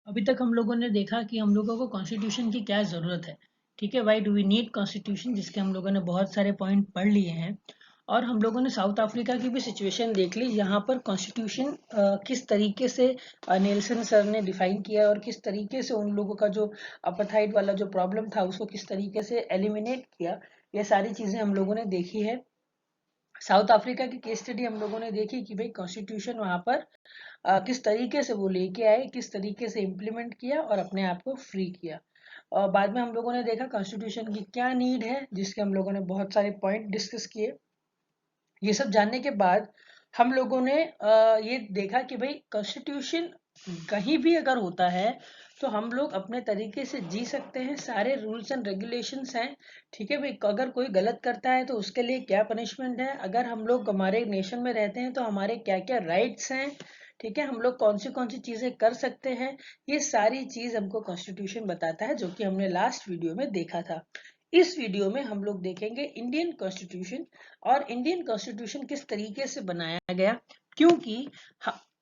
अभी तक हम लोगों ने देखा कि हम लोगों को कॉन्स्टिट्यूशन की क्या ज़रूरत है। ठीक है, why do we need constitution, जिसके हम लोगों ने बहुत सारे पॉइंट पढ़ लिए हैं। और हम लोगों ने साउथ अफ्रीका की भी सिचुएशन देख ली, यहाँ पर कॉन्स्टिट्यूशन किस तरीके से नेल्सन सर ने डिफाइन किया और किस तरीके से उन लोगों का जो अपार्थाइड वाला जो प्रॉब्लम था उसको किस तरीके से एलिमिनेट किया। ये सारी चीज़ें हम लोगों ने देखी है। साउथ अफ्रीका की केस स्टडी हम लोगों ने देखी कि भाई कॉन्स्टिट्यूशन वहाँ पर किस तरीके से वो लेके आए, किस तरीके से इम्प्लीमेंट किया और अपने आप को फ्री किया। और बाद में हम लोगों ने देखा कॉन्स्टिट्यूशन की क्या नीड है, जिसके हम लोगों ने बहुत सारे पॉइंट डिस्कस किए। ये सब जानने के बाद हम लोगों ने ये देखा कि भाई कॉन्स्टिट्यूशन कहीं भी अगर होता है तो हम लोग अपने तरीके से जी सकते हैं, सारे रूल्स एंड रेगुलेशंस हैं। ठीक है भाई, अगर कोई गलत करता है तो उसके लिए क्या पनिशमेंट है, अगर हम लोग हमारे नेशन में रहते हैं तो हमारे क्या क्या राइट्स हैं। ठीक है, हम लोग कौन सी चीजें कर सकते हैं, ये सारी चीज हमको कॉन्स्टिट्यूशन बताता है, जो कि हमने लास्ट वीडियो में देखा था। इस वीडियो में हम लोग देखेंगे इंडियन कॉन्स्टिट्यूशन और इंडियन कॉन्स्टिट्यूशन किस तरीके से बनाया गया। क्योंकि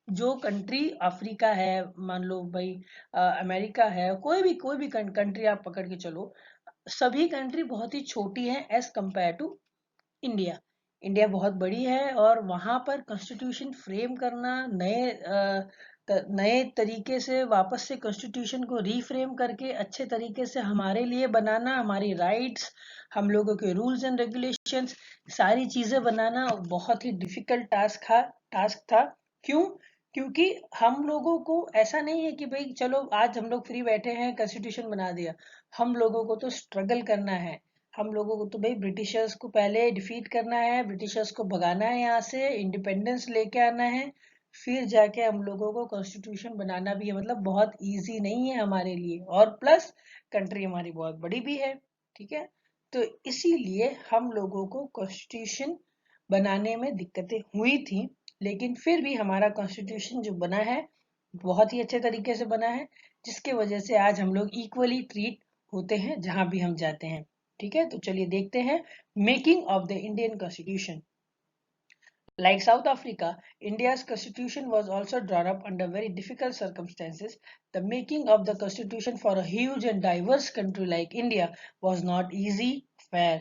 जो कंट्री अफ्रीका है, मान लो भाई अमेरिका है, कोई भी कंट्री आप पकड़ के चलो, सभी कंट्री बहुत ही छोटी है as compare to India. India बहुत बड़ी है और वहां पर कॉन्स्टिट्यूशन फ्रेम करना, नए तरीके से वापस से कॉन्स्टिट्यूशन को रीफ्रेम करके अच्छे तरीके से हमारे लिए बनाना, हमारी राइट्स, हम लोगों के रूल्स एंड रेगुलेशंस, सारी चीजें बनाना बहुत ही डिफिकल्ट टास्क था। क्यों? क्योंकि हम लोगों को ऐसा नहीं है कि भाई चलो आज हम लोग फ्री बैठे हैं कॉन्स्टिट्यूशन बना दिया। हम लोगों को तो स्ट्रगल करना है। हम लोगों को तो भाई ब्रिटिशर्स को पहले डिफीट करना है, ब्रिटिशर्स को भगाना है, यहाँ से इंडिपेंडेंस लेके आना है, फिर जाके हम लोगों को कॉन्स्टिट्यूशन बनाना भी है। मतलब बहुत इजी नहीं है हमारे लिए, और प्लस कंट्री हमारी बहुत बड़ी भी है। ठीक है, तो इसीलिए हम लोगों को कॉन्स्टिट्यूशन बनाने में दिक्कतें हुई थी, लेकिन फिर भी हमारा कॉन्स्टिट्यूशन जो बना है बहुत ही अच्छे तरीके से बना है, जिसके वजह से आज हम लोग इक्वली ट्रीट होते हैं जहां भी हम जाते हैं। ठीक है, तो चलिए देखते हैं making of the Indian constitution. Like South Africa, India's constitution was also drawn up under very difficult circumstances. The making of the constitution for a huge and diverse country like India was not easy, fair.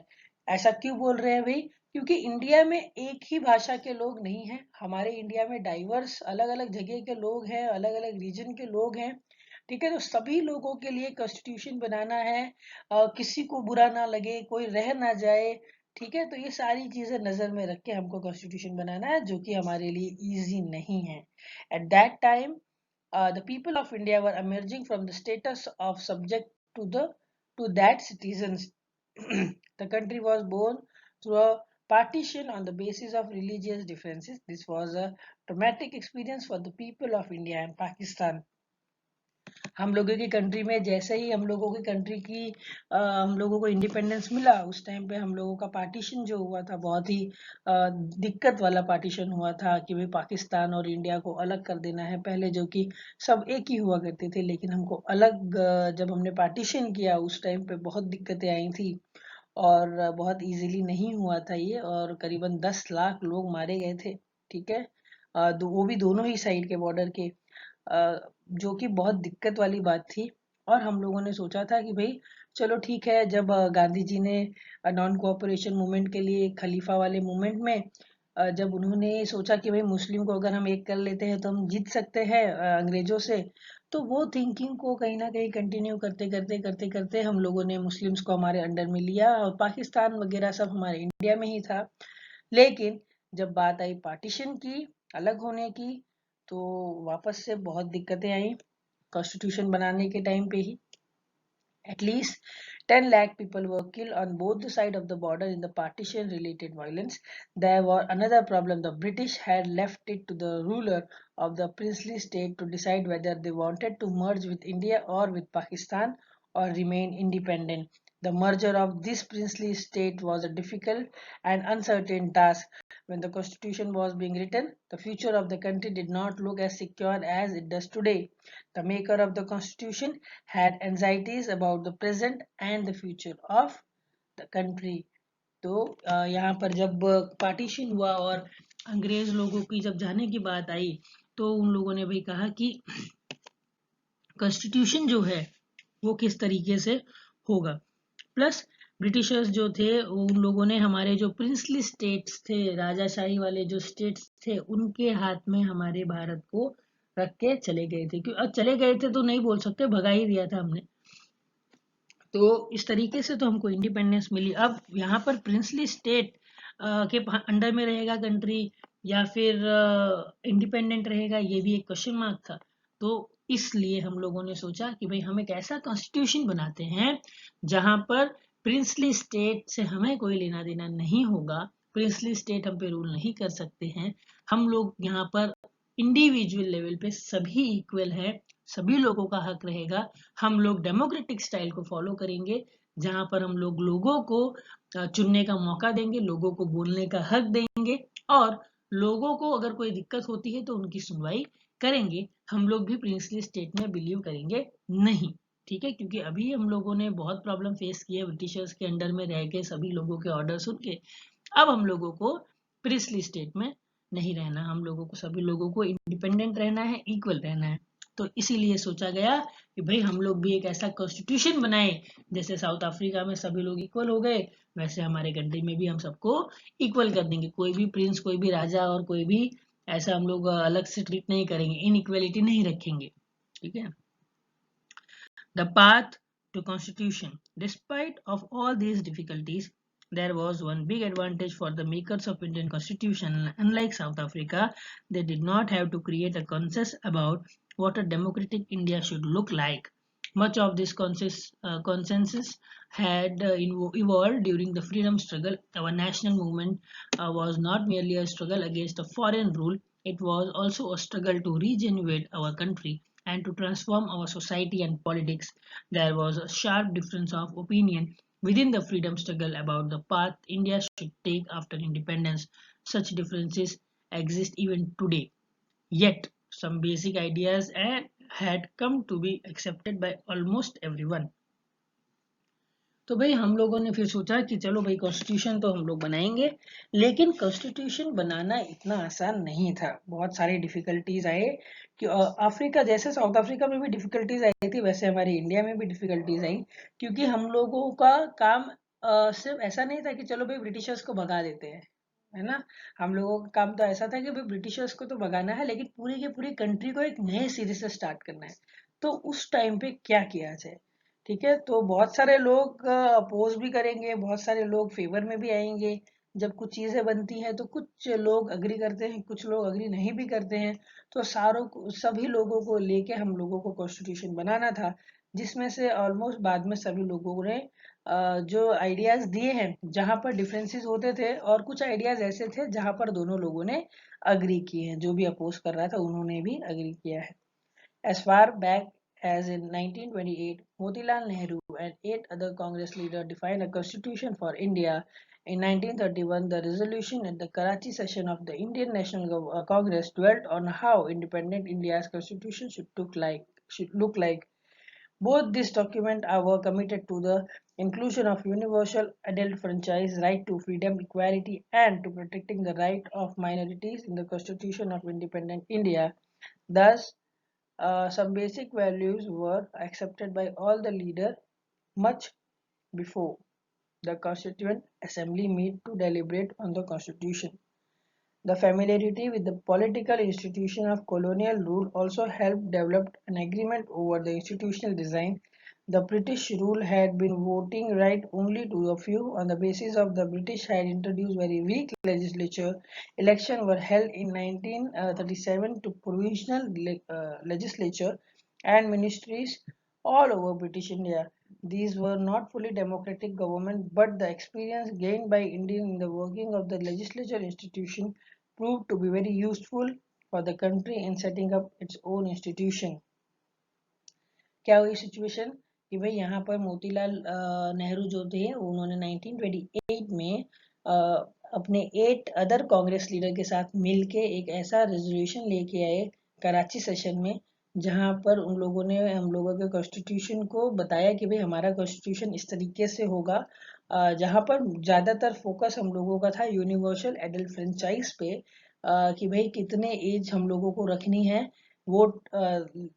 ऐसा क्यों बोल रहे हैं भाई? क्योंकि India में एक ही भाषा के लोग नहीं हैं, हमारे इंडिया में डाइवर्स अलग अलग जगह के लोग हैं, अलग अलग रीजन के लोग हैं। ठीक है, तो सभी लोगों के लिए कॉन्स्टिट्यूशन बनाना है, किसी को बुरा ना लगे, कोई रह ना जाए। ठीक है, तो ये सारी चीजें नजर में रख के हमको कॉन्स्टिट्यूशन बनाना है, जो कि हमारे लिए इजी नहीं है। At that time the people of India were emerging from the status of subject to that citizens. The country was born through a partition on the basis of religious differences. This was a traumatic experience for the people of India and Pakistan. हम लोगों की country में जैसे ही हम लोगों की country की हम लोगों को इंडिपेंडेंस मिला, उस टाइम पे हम लोगों का पार्टीशन जो हुआ था बहुत ही दिक्कत वाला पार्टीशन हुआ था कि भाई पाकिस्तान और इंडिया को अलग कर देना है। पहले जो कि सब एक ही हुआ करते थे, लेकिन हमको अलग जब हमने पार्टीशन किया उस टाइम पे बहुत दिक्कतें आई थी और बहुत इजीली नहीं हुआ था ये, और करीबन 10 लाख लोग मारे गए थे। ठीक है, वो भी दोनों ही साइड के बॉर्डर के, जो कि बहुत दिक्कत वाली बात थी। और हम लोगों ने सोचा था कि भाई चलो ठीक है, जब गांधी जी ने नॉन कोऑपरेशन मूवमेंट के लिए, खलीफा वाले मूवमेंट में जब उन्होंने सोचा कि भाई मुस्लिम को अगर हम एक कर लेते हैं तो हम जीत सकते हैं अंग्रेजों से, तो वो थिंकिंग को कहीं ना कहीं कंटिन्यू करते करते करते करते हम लोगों ने मुस्लिम्स को हमारे अंडर में लिया, और पाकिस्तान वगैरह सब हमारे इंडिया में ही था। लेकिन जब बात आई पार्टीशन की, अलग होने की, तो वापस से बहुत दिक्कतें आई कॉन्स्टिट्यूशन बनाने के टाइम पे ही। At least 10 lakh people were killed on both the sides of the border in the partition related violence. There was another problem. The British had left it to the ruler of the princely state to decide whether they wanted to merge with India or with Pakistan or remain independent. The merger of this princely state was a difficult and uncertain task. When the constitution was being written, the future of the country did not look as secure as it does today. The maker of the constitution had anxieties about the present and the future of the country. तो यहाँ पर जब partition हुआ और अंग्रेज लोगों की जब जाने की बात आई, तो उन लोगों ने भी कहा कि कॉन्स्टिट्यूशन जो है वो किस तरीके से होगा। प्लस ब्रिटिशर्स जो थे उन लोगों ने हमारे जो प्रिंसली स्टेट्स थे, राजाशाही वाले जो स्टेट्स थे, उनके हाथ में हमारे भारत को रख के चले गए थे। क्यों चले गए थे तो नहीं बोल सकते, भगा ही दिया था हमने। तो इस तरीके से तो हमको इंडिपेंडेंस मिली। अब यहाँ पर प्रिंसली स्टेट के अंडर में रहेगा कंट्री या फिर इंडिपेंडेंट रहेगा, ये भी एक क्वेश्चन मार्क था। तो इसलिए हम लोगों ने सोचा कि भाई हम एक ऐसा कॉन्स्टिट्यूशन बनाते हैं जहां पर प्रिंसली स्टेट से हमें कोई लेना देना नहीं होगा, प्रिंसली स्टेट हम पे रूल नहीं कर सकते हैं। हम लोग यहाँ पर इंडिविजुअल लेवल पे सभी इक्वल है, सभी लोगों का हक रहेगा। हम लोग डेमोक्रेटिक स्टाइल को फॉलो करेंगे जहां पर हम लोग लोगों को चुनने का मौका देंगे, लोगों को बोलने का हक देंगे और लोगों को अगर कोई दिक्कत होती है तो उनकी सुनवाई करेंगे। हम लोग भी प्रिंसली स्टेट में बिलीव करेंगे नहीं, ठीक है। क्योंकि अभी हम लोगों ने बहुत प्रॉब्लम फेस की है ब्रिटिशर्स के अंडर में रह के, सभी लोगों के ऑर्डर सुन के। अब हम लोगों को प्रिंसली स्टेट में नहीं रहना, हम लोगों को सभी लोगों को इंडिपेंडेंट रहना है, इक्वल रहना है। तो इसीलिए सोचा गया कि भाई हम लोग भी एक ऐसा कॉन्स्टिट्यूशन बनाए जैसे साउथ अफ्रीका में सभी लोग इक्वल हो गए, वैसे हमारे कंट्री में भी हम सबको इक्वल कर देंगे। कोई भी प्रिंस, कोई भी राजा और कोई भी ऐसा हम लोग अलग से ट्रीट नहीं करेंगे, इनइक्वालिटी नहीं रखेंगे, ठीक है। The path to constitution. Despite of all these difficulties, there was one big advantage for the makers of Indian constitution. Unlike South Africa, they did not have to create a consensus about what a democratic India should look like. Much of this consensus had evolved during the freedom struggle. Our national movement was not merely a struggle against a foreign rule, it was also a struggle to regenerate our country and to transform our society and politics. There was a sharp difference of opinion within the freedom struggle about the path India should take after independence. Such differences exist even today. Yet, some basic ideas had come to be accepted by almost everyone. तो भाई हम लोगों ने फिर सोचा कि चलो भाई कॉन्स्टिट्यूशन तो हम लोग बनाएंगे, लेकिन कॉन्स्टिट्यूशन बनाना इतना आसान नहीं था, बहुत सारी डिफिकल्टीज आए। कि अफ्रीका जैसे साउथ अफ्रीका में भी डिफिकल्टीज आई थी, वैसे हमारे इंडिया में भी डिफिकल्टीज आई। क्योंकि हम लोगों का काम सिर्फ ऐसा नहीं था कि चलो भाई ब्रिटिशर्स को भगा देते हैं, है ना। हम लोगों का काम तो ऐसा था कि भाई ब्रिटिशर्स को तो भगाना है, लेकिन पूरी की पूरी कंट्री को एक नए सिरे से स्टार्ट करना है। तो उस टाइम पे क्या किया जाए, ठीक है। तो बहुत सारे लोग अपोज भी करेंगे, बहुत सारे लोग फेवर में भी आएंगे। जब कुछ चीजें बनती हैं तो कुछ लोग अग्री करते हैं, कुछ लोग अग्री नहीं भी करते हैं। तो सभी लोगों को लेके हम लोगों को कॉन्स्टिट्यूशन बनाना था, जिसमें से ऑलमोस्ट बाद में सभी लोगों ने जो आइडियाज दिए हैं जहां पर डिफरेंसेस होते थे, और कुछ आइडियाज ऐसे थे जहां पर दोनों लोगों ने अग्री किए हैं। जो भी अपोज कर रहा था उन्होंने भी अग्री किया है। As far back as in 1928, Motilal Nehru and 8 other Congress leaders defined a constitution for India. In 1931, the resolution at the Karachi session of the Indian National Congress dwelt on how independent India's constitution should look like. Both these documents were committed to the inclusion of universal adult franchise, right to freedom, equality, and to protecting the right of minorities in the Constitution of Independent India. Thus, some basic values were accepted by all the leaders much before the Constituent Assembly met to deliberate on the Constitution. The familiarity with the political institution of colonial rule also helped develop an agreement over the institutional design. The British rule had been voting right only to a few on the basis of the British had introduced very weak legislature. Elections were held in 1937 to provincial legislature and ministries all over British India. These were not fully democratic government, but the experience gained by Indians in the working of the legislature institution proved to be very useful for the country in setting up its own institution. क्या हुई situation कि भाई यहाँ पर मोतीलाल नेहरू जो थे उन्होंने 1928 में अपने 8 अदर कांग्रेस लीडर के साथ मिलके एक ऐसा रेजोल्यूशन लेके आए कराची सेशन में, जहाँ पर उन लोगों ने हम लोगों के कॉन्स्टिट्यूशन को बताया कि भाई हमारा कॉन्स्टिट्यूशन इस तरीके से होगा, जहाँ पर ज़्यादातर फोकस हम लोगों का था यूनिवर्सल एडल्ट फ्रेंचाइज पे, कि भाई कितने एज हम लोगों को रखनी है वोट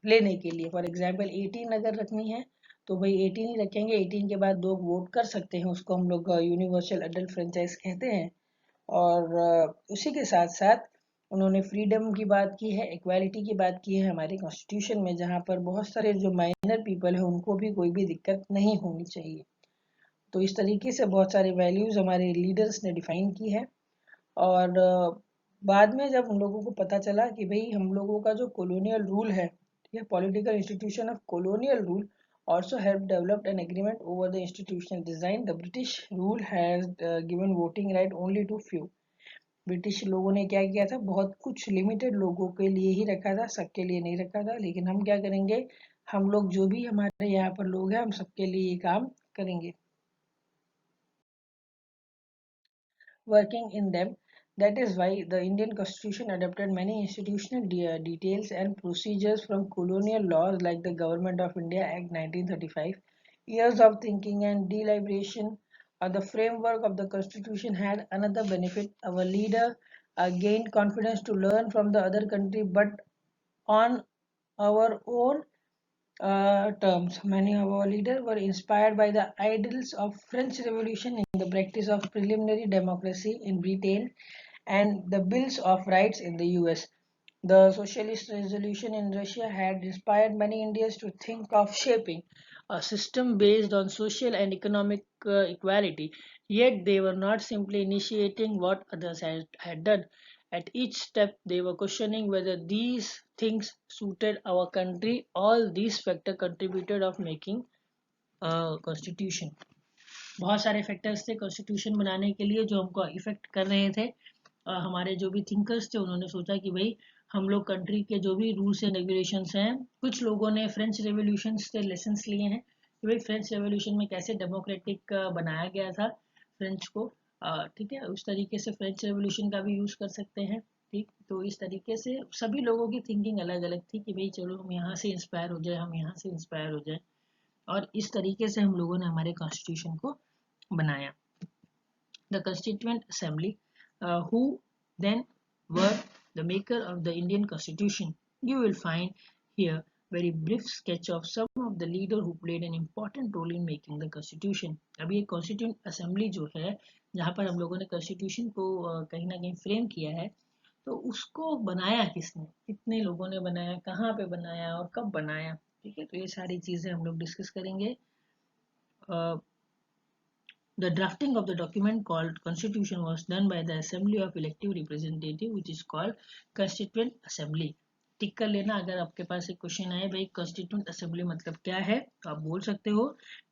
लेने के लिए। फॉर एग्जांपल 18 अगर रखनी है तो भाई 18 ही रखेंगे, 18 के बाद लोग वोट कर सकते हैं, उसको हम लोग यूनिवर्सल अडल्ट फ्रेंचाइज कहते हैं। और उसी के साथ साथ उन्होंने फ्रीडम की बात की है, इक्वालिटी की बात की है हमारे कॉन्स्टिट्यूशन में, जहाँ पर बहुत सारे जो माइनर पीपल है उनको भी कोई भी दिक्कत नहीं होनी चाहिए। तो इस तरीके से बहुत सारे वैल्यूज हमारे लीडर्स ने डिफाइन की है। और बाद में जब उन लोगों को पता चला कि भाई हम लोगों का जो कॉलोनियल रूल है, ठीक है, political institution of colonial rule also helped develop an agreement over the institutional design. The British rule has given voting right only to few. British लोगों ने क्या किया था, बहुत कुछ लिमिटेड लोगों के लिए ही रखा था, सबके लिए नहीं रखा था। लेकिन हम क्या करेंगे, हम लोग जो भी हमारे यहाँ पर लोग हैं, हम सबके लिए ये काम करेंगे। Working in them. That is why the Indian Constitution adopted many institutional details and procedures from colonial laws like the Government of India Act 1935. Years of thinking and deliberation on the framework of the Constitution had another benefit. Our leader gained confidence to learn from the other country, but on our own terms. Many of our leaders were inspired by the ideals of French Revolution in the practice of preliminary democracy in Britain and the Bills of Rights in the US. The socialist revolution in Russia had inspired many Indians to think of shaping a system based on social and economic equality. Yet they were not simply initiating what others had done. At each step, they were questioning whether these things suited our country. All these factors contributed of making a constitution. बहुत सारे factors थे constitution बनाने के लिए जो हमको effect कर रहे थे। हमारे जो भी थिंकर्स थे उन्होंने सोचा कि भाई हम लोग कंट्री के जो भी रूल्स एंड रेगुलेशंस हैं, कुछ लोगों ने फ्रेंच रेवोल्यूशन से लेसन्स लिए हैं कि भाई फ्रेंच रेवोल्यूशन में कैसे डेमोक्रेटिक बनाया गया था फ्रेंच को। ठीक है, उस तरीके से फ्रेंच रेवोल्यूशन का भी यूज़ कर सकते हैं। ठीक, तो इस तरीके से सभी लोगों की थिंकिंग अलग अलग थी कि भाई चलो हम यहाँ से इंस्पायर हो जाए, हम यहाँ से इंस्पायर हो जाए, और इस तरीके से हम लोगों ने हमारे कॉन्स्टिट्यूशन को बनाया। The Constituent Assembly, who then were the maker of the Indian Constitution. You will find here very brief sketch of some of the leaders who played an important role in making the Constitution. अभी ये Constituent Assembly जो है, जहाँ पर हम लोगों ने Constitution को कहीं ना कहीं फ्रेम किया है, तो उसको बनाया किसने, कितने लोगों ने बनाया, कहाँ पे बनाया और कब बनाया। ठीक है, तो ये सारी चीज़ें हम लोग डिस्कस करेंगे। The drafting of the document called Constitution was done by the Assembly of Elective Representative, which is called Constituent Assembly. टिक कर लेना, अगर आपके पास एक क्वेश्चन आए भाई कॉन्स्टिट्यूंट असेंबली मतलब क्या है, तो आप बोल सकते हो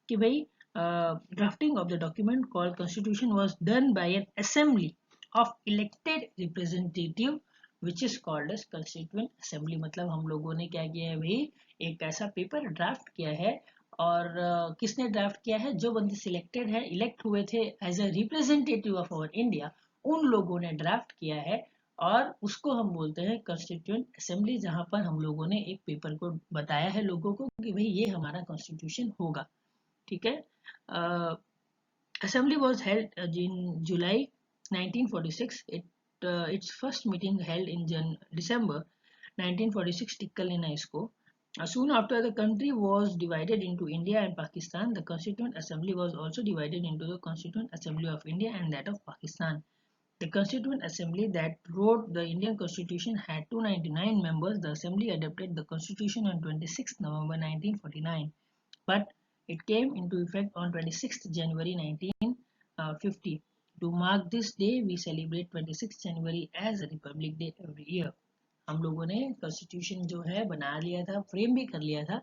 कि भाई drafting of the document called constitution was done by an assembly of elected representative which is called as constituent assembly. मतलब हम लोगों ने क्या किया है भाई, एक ऐसा पेपर ड्राफ्ट किया है, और किसने ड्राफ्ट किया है, जो बंदे सिलेक्टेड है, इलेक्ट हुए थे as a representative of our India, उन लोगों ने ड्राफ्ट किया है, और उसको हम बोलते हैं कॉन्स्टिट्यूएंट असेंबली, जहां पर हम लोगों ने एक पेपर को बताया है लोगों को कि भाई ये हमारा कॉन्स्टिट्यूशन होगा। ठीक है, assembly was held in July 1946। its first meeting held in December 1946। टिक कर लेना इसको। Soon after the country was divided into India and Pakistan, the Constituent Assembly was also divided into the Constituent Assembly of India and that of Pakistan. The Constituent Assembly that wrote the Indian Constitution had 299 members. The Assembly adopted the Constitution on 26 November 1949, but it came into effect on 26 January 1950. To mark this day, we celebrate 26 January as a Republic Day every year. हम लोगों ने constitution जो है बना लिया था, frame भी कर लिया था,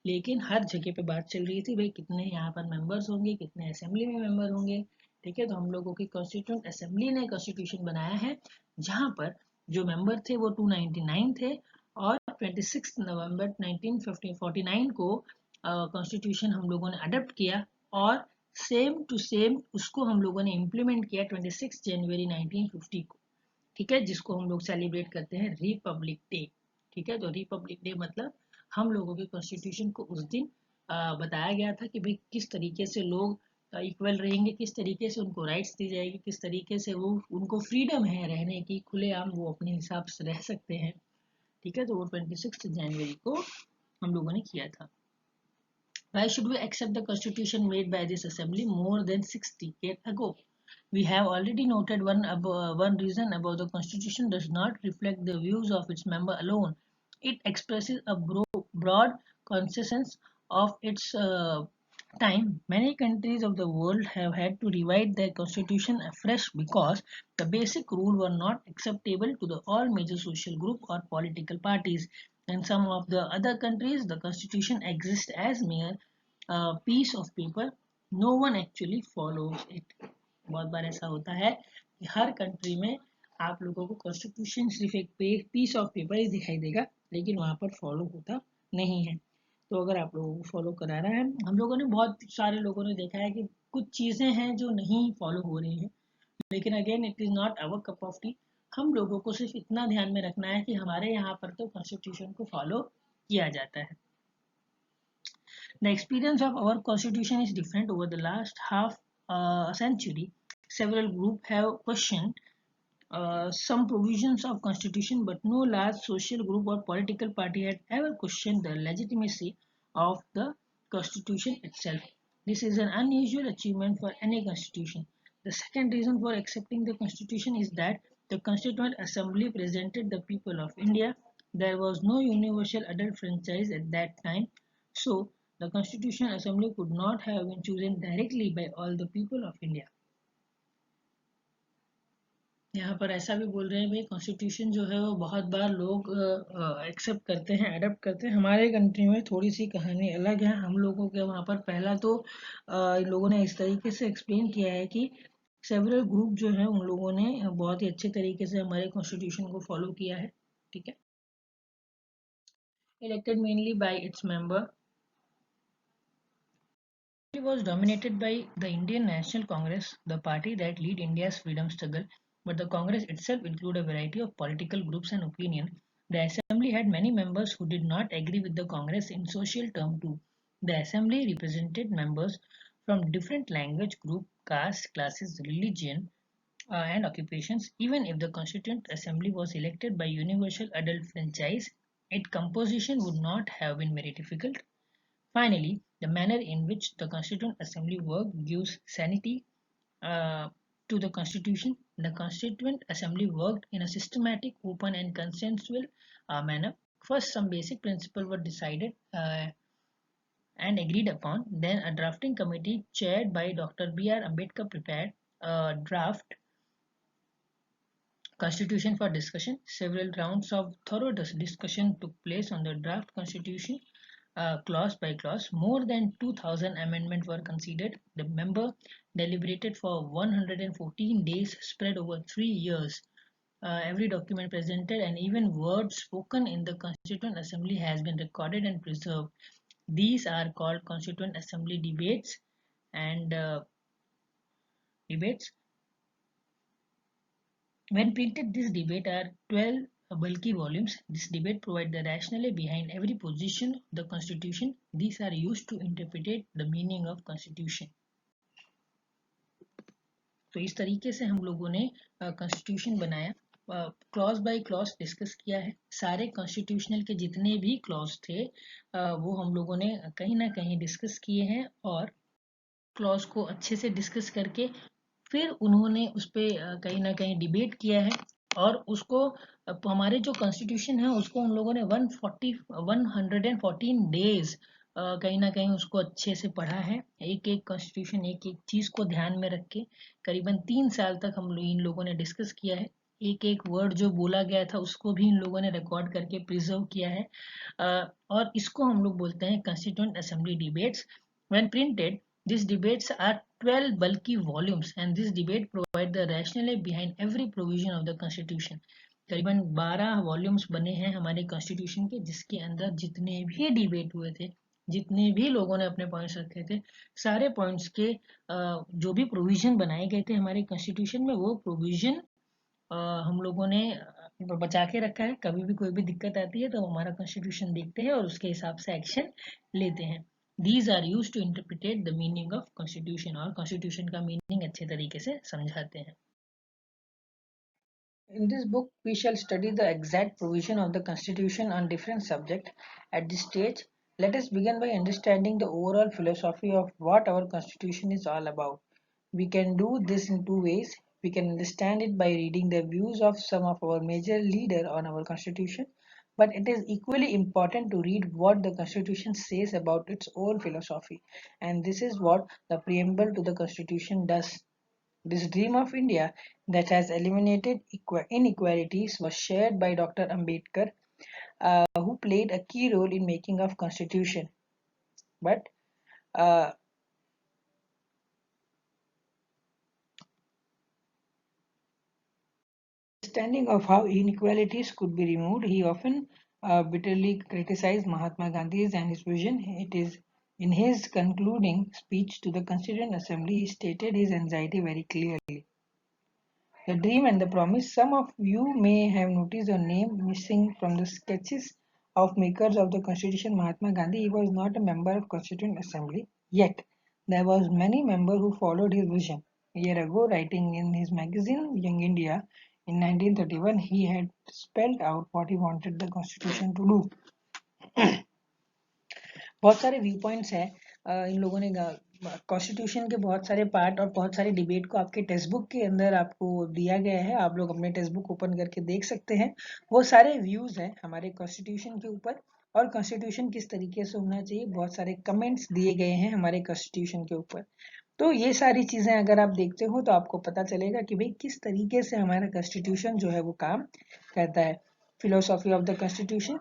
लेकिन हर जगह पे बात चल रही थी भाई कितने यहाँ पर मेंबर्स होंगे, कितने असेंबली में मेंबर होंगे। ठीक है, तो हम लोगों की कॉन्स्टिट्यूंट असेंबली ने कॉन्स्टिट्यूशन बनाया है, जहाँ पर जो मेंबर थे वो 299 थे, और 26 नवंबर 1949 को कॉन्स्टिट्यूशन हम लोगों ने अडोप्ट किया, और सेम टू सेम उसको हम लोगों ने इम्प्लीमेंट किया 26 जनवरी 1950 को। ठीक है, जिसको हम लोग सेलिब्रेट करते हैं रिपब्लिक डे। ठीक है, तो रिपब्लिक डे मतलब हम लोगों के कॉन्स्टिट्यूशन को उस दिन बताया गया था कि भाई किस तरीके से लोग इक्वल रहेंगे, किस तरीके से उनको राइट्स दी जाएगी, किस तरीके से वो उनको फ्रीडम है रहने की, खुलेआम वो अपने हिसाब से रह सकते हैं। ठीक है, तो वो 26 जनवरी को हम लोगों ने किया था। Why should we accept the constitution made by this assembly more than 60 years ago? We have already noted one reason about the constitution does not reflect the views of its member alone. It expresses a broad consensus of its time. Many countries of the world have had to rewrite their constitution afresh because the basic rules were not acceptable to the all major social group or political parties. In some of the other countries, the constitution exists as mere piece of paper. No one actually follows it. बहुत बार ऐसा होता है कि हर country में आप लोगों को constitution सिर्फ एक पीस ऑफ पेपर ही दिखाई देगा, लेकिन वहां पर फॉलो होता नहीं है। तो अगर आप लोगों को फॉलो कराना है, हम लोगों ने बहुत सारे लोगों ने देखा है कि कुछ चीजें हैं जो नहीं फॉलो हो रही हैं, लेकिन again it is not our cup of tea. हम लोगों को सिर्फ इतना ध्यान में रखना है कि हमारे यहाँ पर तो कॉन्स्टिट्यूशन को फॉलो किया जाता है। The experience of our constitution is different. Over the last half century, several groups have questioned some provisions of constitution, but no large social group or political party had ever questioned the legitimacy of the constitution itself. This is an unusual achievement for any constitution. The second reason for accepting the constitution is that the Constituent Assembly represented the people of India. There was no universal adult franchise at that time, so the Constitutional Assembly could not have been chosen directly by all the people of India. यहाँ पर ऐसा भी बोल रहे हैं भाई constitution जो है वो बहुत बार लोग एक्सेप्ट करते हैं, अडप्ट करते हैं। हमारे कंट्री में थोड़ी सी कहानी अलग है। हम लोगों के वहाँ पर पहला तो इन लोगों ने इस तरीके से एक्सप्लेन किया है कि सेवरल ग्रुप जो है उन लोगों ने बहुत ही अच्छे तरीके से हमारे कॉन्स्टिट्यूशन को फॉलो किया है। ठीक है, elected mainly by its member was dominated by the Indian National Congress, the party that lead India's freedom struggle, but the Congress itself included a variety of political groups and opinion. The assembly had many members who did not agree with the Congress in social terms too. The assembly represented members from different language group, caste, classes, religion, and occupations. Even if the Constituent Assembly was elected by universal adult franchise, its composition would not have been very difficult. Finally, the manner in which the Constituent Assembly worked gives sanity to the Constitution. The Constituent Assembly worked in a systematic, open and consensual manner. First, some basic principles were decided and agreed upon. Then a drafting committee chaired by Dr. B.R. Ambedkar prepared a draft constitution for discussion. Several rounds of thorough discussion took place on the draft constitution. Clause by clause, more than 2,000 amendments were considered. The member deliberated for 114 days spread over 3 years. Every document presented and even words spoken in the Constituent Assembly has been recorded and preserved. These are called Constituent Assembly debates and debates. When printed, this debate are 12 bulky volumes. This debate provides the rationale behind every position of the Constitution. These are used to interpret the meaning of Constitution. तो इस तरीके से हम लोगों ने constitution बनाया, clause by clause discuss किया है। सारे कॉन्स्टिट्यूशनल के जितने भी क्लॉज थे वो हम लोगों ने कहीं ना कहीं डिस्कस किए हैं, और क्लॉज को अच्छे से डिस्कस करके फिर उन्होंने उस पर कहीं ना कहीं डिबेट किया है, और उसको हमारे जो कॉन्स्टिट्यूशन है उसको उन लोगों ने 114 डेज कहीं ना कहीं उसको अच्छे से पढ़ा है। एक एक कॉन्स्टिट्यूशन, एक एक चीज को ध्यान में रख के करीबन 3 साल तक इन लोगों ने डिस्कस किया है। एक एक वर्ड जो बोला गया था उसको भी इन लोगों ने रिकॉर्ड करके प्रिजर्व किया है, और इसको हम लोग बोलते हैं constituent assembly debates. When printed, these debates are 12 bulky volumes and this debate provide the rationale behind every provision of the constitution. करीबन 12 वॉल्यूम्स बने हैं हमारे कॉन्स्टिट्यूशन के, जिसके अंदर जितने भी डिबेट हुए थे, जितने भी लोगों ने अपने पॉइंट्स रखे थे, सारे पॉइंट्स के जो भी प्रोविजन बनाए गए थे हमारे कॉन्स्टिट्यूशन में, वो प्रोविजन हम लोगों ने बचा के रखा है। कभी भी कोई भी दिक्कत आती है तो हमारा कॉन्स्टिट्यूशन देखते हैं और उसके हिसाब से एक्शन लेते हैं। These are used to interpret the meaning of constitution, और constitution का मीनिंग अच्छे तरीके से समझाते हैं। In this book, we shall study the exact provision of the Constitution on different subjects. At this stage, let us begin by understanding the overall philosophy of what our Constitution is all about. We can do this in two ways. We can understand it by reading the views of some of our major leaders on our Constitution, but it is equally important to read what the Constitution says about its own philosophy. And this is what the preamble to the Constitution does. This dream of India that has eliminated inequalities was shared by Dr. Ambedkar, who played a key role in making of Constitution. But understanding of how inequalities could be removed, he often bitterly criticized Mahatma Gandhi's and his vision. It is in his concluding speech to the Constituent Assembly, he stated his anxiety very clearly. The Dream and the Promise. Some of you may have noticed a name missing from the sketches of makers of the Constitution. Mahatma Gandhi, he was not a member of Constituent Assembly, yet there was many members who followed his vision. A year ago, writing in his magazine Young India in 1931, he had spelled out what he wanted the Constitution to do. बहुत सारे view points हैं इन लोगों ने constitution के बहुत सारे part और बहुत सारे डिबेट को आपके टेक्स्ट बुक के अंदर आपको दिया गया है। आप लोग अपने टेक्स्ट बुक ओपन करके देख सकते हैं। वो सारे व्यूज हैं हमारे कॉन्स्टिट्यूशन के ऊपर और कॉन्स्टिट्यूशन किस तरीके से होना चाहिए। बहुत सारे कमेंट्स दिए गए हैं हमारे कॉन्स्टिट्यूशन के ऊपर। तो ये सारी चीजें अगर आप देखते हो तो आपको पता चलेगा कि भाई किस तरीके से हमारा कॉन्स्टिट्यूशन जो है वो काम करता है। Philosophy of the constitution,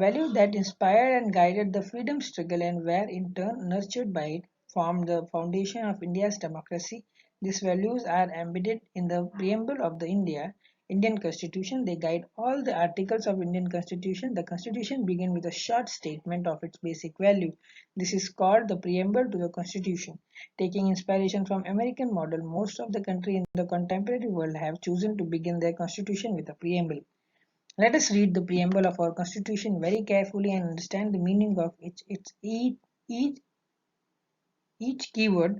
values that inspired and guided the freedom struggle and were in turn nurtured by it, formed the foundation of India's democracy. These values are embedded in the preamble of the Indian Constitution. They guide all the articles of Indian Constitution. The Constitution begins with a short statement of its basic value. This is called the preamble to the Constitution. Taking inspiration from American model, most of the countries in the contemporary world have chosen to begin their constitution with a preamble. Let us read the preamble of our Constitution very carefully and understand the meaning of each keyword.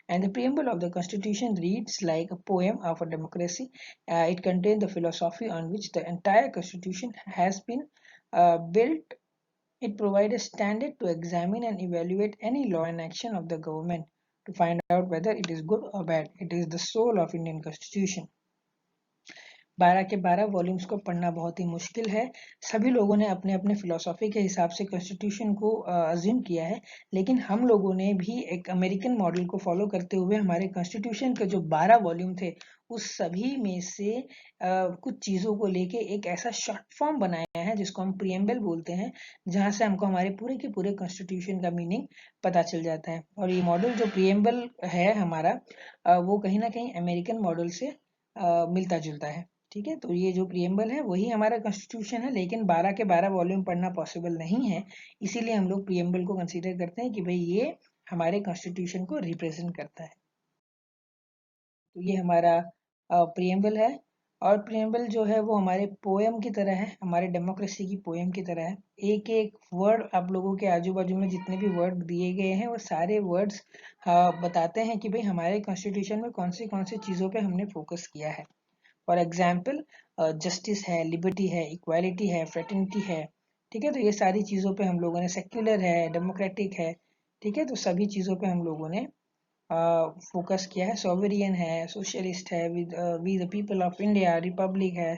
And the preamble of the Constitution reads like a poem of a democracy. It contains the philosophy on which the entire Constitution has been built. It provides a standard to examine and evaluate any law and action of the government to find out whether it is good or bad. It is the soul of Indian Constitution. 12 के 12 volumes को पढ़ना बहुत ही मुश्किल है। सभी लोगों ने अपने अपने फिलोसॉफी के हिसाब से कॉन्स्टिट्यूशन को अज्यूम किया है, लेकिन हम लोगों ने भी एक अमेरिकन मॉडल को फॉलो करते हुए हमारे कॉन्स्टिट्यूशन के जो 12 वॉल्यूम थे उस सभी में से कुछ चीज़ों को लेके एक ऐसा शॉर्ट फॉर्म बनाया है जिसको हम प्रियम्बल बोलते हैं, जहाँ से हमको हमारे पूरे के पूरे कॉन्स्टिट्यूशन का मीनिंग पता चल जाता है। और ये मॉडल जो प्रियम्बल है हमारा वो कहीं ना कहीं अमेरिकन मॉडल से मिलता जुलता है। ठीक है, तो ये जो प्रियम्बल है वही हमारा कॉन्स्टिट्यूशन है, लेकिन 12 के 12 वॉल्यूम पढ़ना पॉसिबल नहीं है, इसीलिए हम लोग प्रियम्बल को कंसीडर करते हैं कि भाई ये हमारे कॉन्स्टिट्यूशन को रिप्रेजेंट करता है। तो ये हमारा प्रियम्बल है और प्रियम्बल जो है वो हमारे पोएम की तरह है, हमारे डेमोक्रेसी की पोएम की तरह है। एक एक वर्ड आप लोगों के आजू बाजू में जितने भी वर्ड दिए गए हैं वो सारे वर्ड्स बताते हैं कि भाई हमारे कॉन्स्टिट्यूशन में कौन सी चीज़ों पे हमने फोकस किया है। फॉर एग्जाम्पल जस्टिस है, लिबर्टी है, इक्वालिटी है, फ्रेटर्निटी है। ठीक है, तो ये सारी चीज़ों पे हम लोगों ने, सेक्युलर है, डेमोक्रेटिक है। ठीक है, तो सभी चीज़ों पे हम लोगों ने फोकस किया है। सॉवरियन है, सोशलिस्ट है, we the people of India, republic है।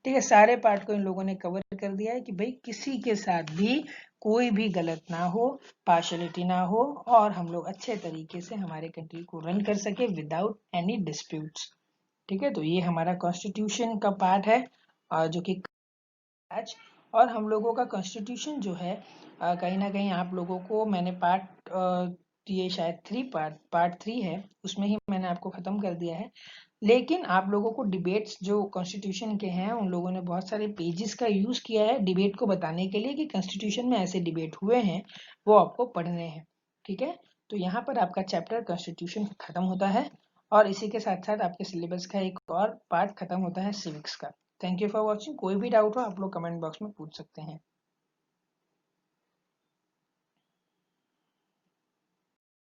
ठीक है, सारे पार्ट को इन लोगों ने कवर कर दिया है कि भाई किसी के साथ भी कोई भी गलत ना हो, पार्शलिटी ना हो और हम लोग अच्छे तरीके से हमारे कंट्री को रन कर सके विदाउट एनी डिस्प्यूट्स। ठीक है, तो ये हमारा कॉन्स्टिट्यूशन का पार्ट है जो कि आज, और हम लोगों का कॉन्स्टिट्यूशन जो है कहीं ना कहीं आप लोगों को मैंने ये शायद पार्ट 3 है, उसमें ही मैंने आपको खत्म कर दिया है। लेकिन आप लोगों को डिबेट्स जो कॉन्स्टिट्यूशन के हैं उन लोगों ने बहुत सारे पेजेस का यूज किया है डिबेट को बताने के लिए कि कॉन्स्टिट्यूशन में ऐसे डिबेट हुए हैं, वो आपको पढ़ने हैं। ठीक है, तो यहाँ पर आपका चैप्टर कॉन्स्टिट्यूशन खत्म होता है और इसी के साथ साथ आपके सिलेबस का एक और पार्ट खत्म होता है सिविक्स का। Thank you for watching. कोई भी डाउट हो आप लोग कमेंट बॉक्स में पूछ सकते हैं।